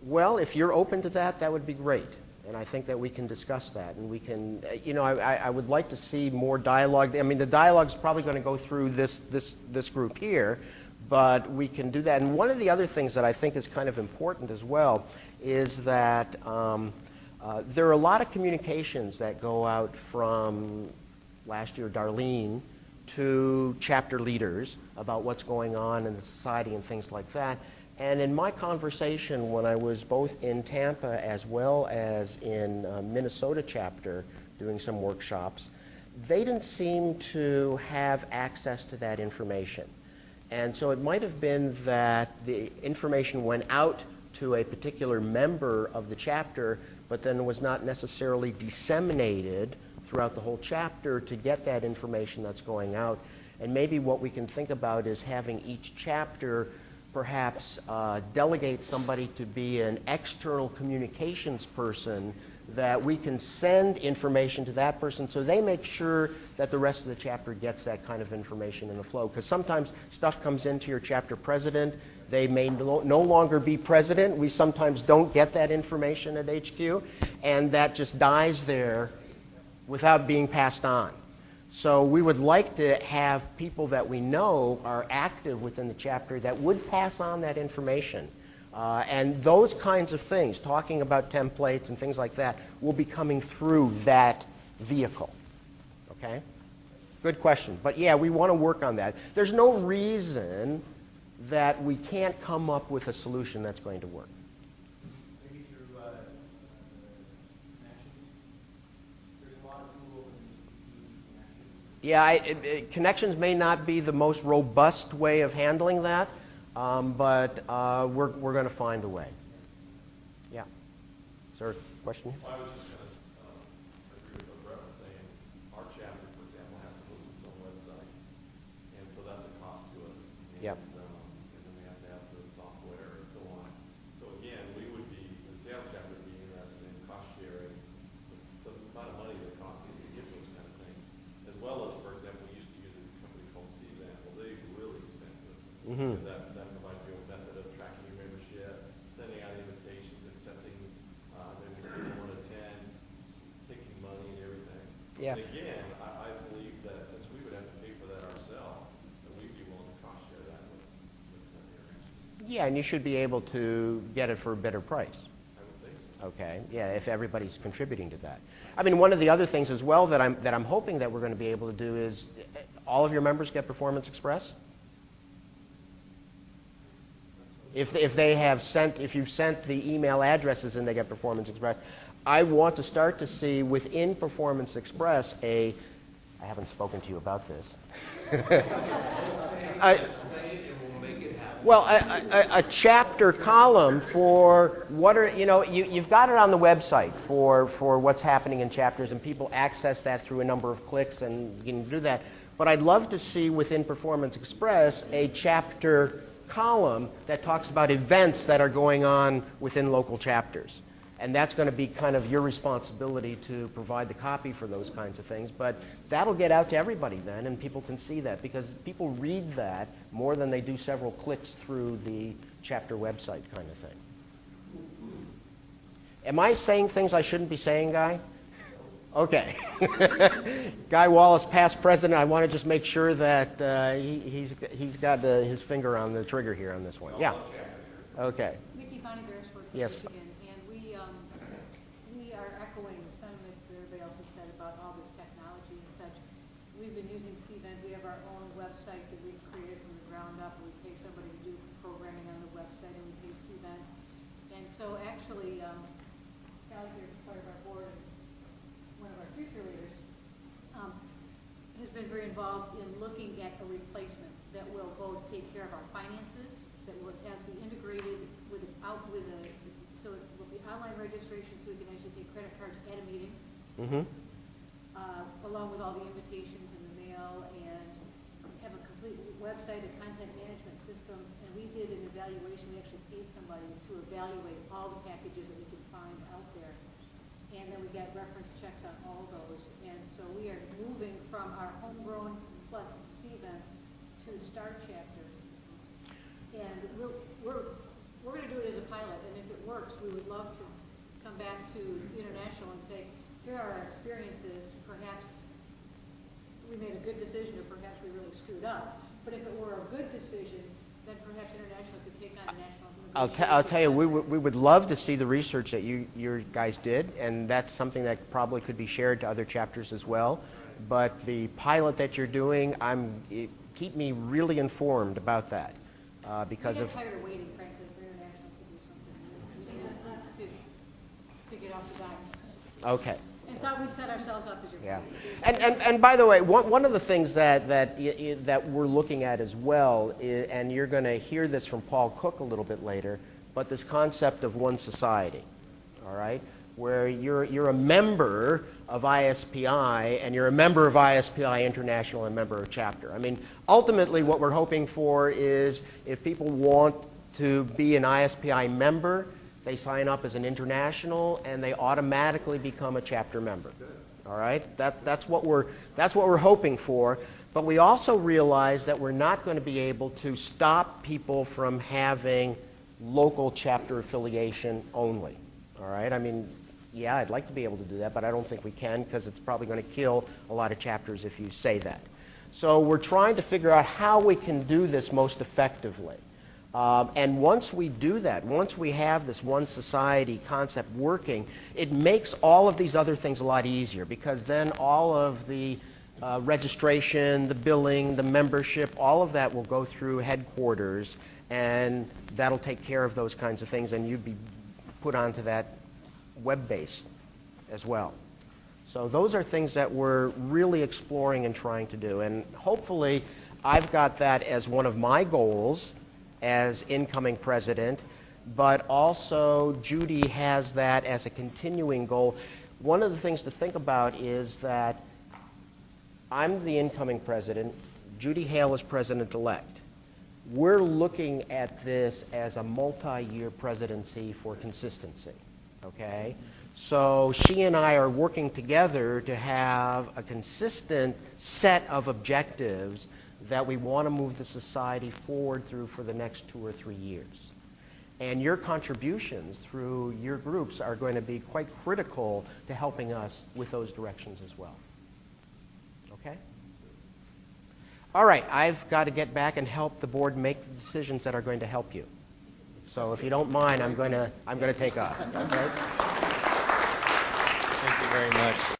Well, if you're open to that, that would be great. And I think that we can discuss that. And we can, I would like to see more dialogue. I mean, the dialogue's probably going to go through this group here, but we can do that. And one of the other things that I think is kind of important as well is that there are a lot of communications that go out from, last year, Darlene, to chapter leaders about what's going on in the society and things like that. And in my conversation when I was both in Tampa as well as in Minnesota chapter doing some workshops, they didn't seem to have access to that information. And so it might have been that the information went out to a particular member of the chapter, but then was not necessarily disseminated throughout the whole chapter to get that information that's going out. And maybe what we can think about is having each chapter perhaps delegate somebody to be an external communications person that we can send information to that person so they make sure that the rest of the chapter gets that kind of information in the flow. Because sometimes stuff comes into your chapter president, they may no longer be president. We sometimes don't get that information at HQ, and that just dies there without being passed on. So we would like to have people that we know are active within the chapter that would pass on that information. And those kinds of things, talking about templates and things like that, will be coming through that vehicle. Okay? Good question. But yeah, we want to work on that. There's no reason that we can't come up with a solution that's going to work. Maybe through connections. There's a lot of tools in connections. Yeah, connections may not be the most robust way of handling that, but we're going to find a way. Yeah. Is there a question? Well, I was just going to agree with what Brett was saying. Our chapter, for example, has to host its own website, and so that's a cost to us. And, Yep. And then we have to have the software and so on. So again, we would be, the Seattle chapter would be interested in cost sharing the amount of money that it costs us to get those kind of things, as well as, for example, we used to use a company called CVAN. Well, they're really expensive. Mm-hmm. And that provides you a method of tracking your membership, sending out invitations, accepting maybe people want to attend, taking money and everything. Yeah. And again, I believe that since we would have to pay for that ourselves, that we'd be willing to cost share that with that area. Yeah, and you should be able to get it for a better price. I would think so. Okay, yeah, if everybody's contributing to that. I mean, one of the other things as well that I'm hoping that we're going to be able to do is, all of your members get Performance Express? If they have sent, if you've sent the email addresses and they get Performance Express, I want to start to see within Performance Express I haven't spoken to you about this. Well, a chapter column for what are, you've got it on the website for what's happening in chapters, and people access that through a number of clicks, and you can do that. But I'd love to see within Performance Express a chapter column that talks about events that are going on within local chapters. And that's going to be kind of your responsibility to provide the copy for those kinds of things. But that'll get out to everybody then, and people can see that, because people read that more than they do several clicks through the chapter website kind of thing. Am I saying things I shouldn't be saying, Guy? Okay. Guy Wallace, past president, I want to just make sure that he's got his finger on the trigger here on this one. Yeah. Okay. Miki, Yes. Michigan, and we are echoing the sentiments that everybody else has said about all this technology and such. We've been using CVent. We have our own website that we've created from the ground up. We pay somebody to do programming on the website, and we pay CVent. And so actually, Cal here, part of our board, one of our future leaders, has been very involved in looking at a replacement that will both take care of our finances, that will have be integrated so it will be online registration, so we can actually take credit cards at a meeting, along with all the invitations in the mail, and have a complete website, a content management system. And we did an evaluation. We actually paid somebody to evaluate all the packages that we could find out there. And then we got reference checks on all those. And so we are moving from our homegrown plus CVent to Star Chapter. And we're going to do it as a pilot, and if it works, we would love to come back to international and say, here are our experiences, perhaps we made a good decision or perhaps we really screwed up. But if it were a good decision, then perhaps international could take on national. I'll tell you, we would love to see the research that you guys did, and that's something that probably could be shared to other chapters as well. But the pilot that you're doing, keep me really informed about that, because I'm of. tired of waiting, frankly, for international to do something. We need to get off the dime. Okay. And thought we'd set ourselves up as your. Yeah, and by the way, one of the things that we're looking at as well, and you're going to hear this from Paul Cook a little bit later, but this concept of one society, all right, where you're a member of ISPI and you're a member of ISPI International and member of chapter. I mean, ultimately, what we're hoping for is if people want to be an ISPI member, they sign up as an international, and they automatically become a chapter member. All right, that's what we're hoping for. But we also realize that we're not going to be able to stop people from having local chapter affiliation only. All right, I mean, yeah, I'd like to be able to do that, but I don't think we can because it's probably going to kill a lot of chapters if you say that. So we're trying to figure out how we can do this most effectively. And once we do that, once we have this one society concept working, it makes all of these other things a lot easier because then all of the registration, the billing, the membership, all of that will go through headquarters, and that'll take care of those kinds of things, and you'd be put onto that web base as well. So those are things that we're really exploring and trying to do, and hopefully I've got that as one of my goals as incoming president, but also Judy has that as a continuing goal. One of the things to think about is that I'm the incoming president, Judy Hale is president-elect. We're looking at this as a multi-year presidency for consistency, okay? So she and I are working together to have a consistent set of objectives that we want to move the society forward through for the next 2 or 3 years. And your contributions through your groups are going to be quite critical to helping us with those directions as well. Okay? All right, I've got to get back and help the board make the decisions that are going to help you. So if you don't mind, I'm going to take off. Okay? Thank you very much.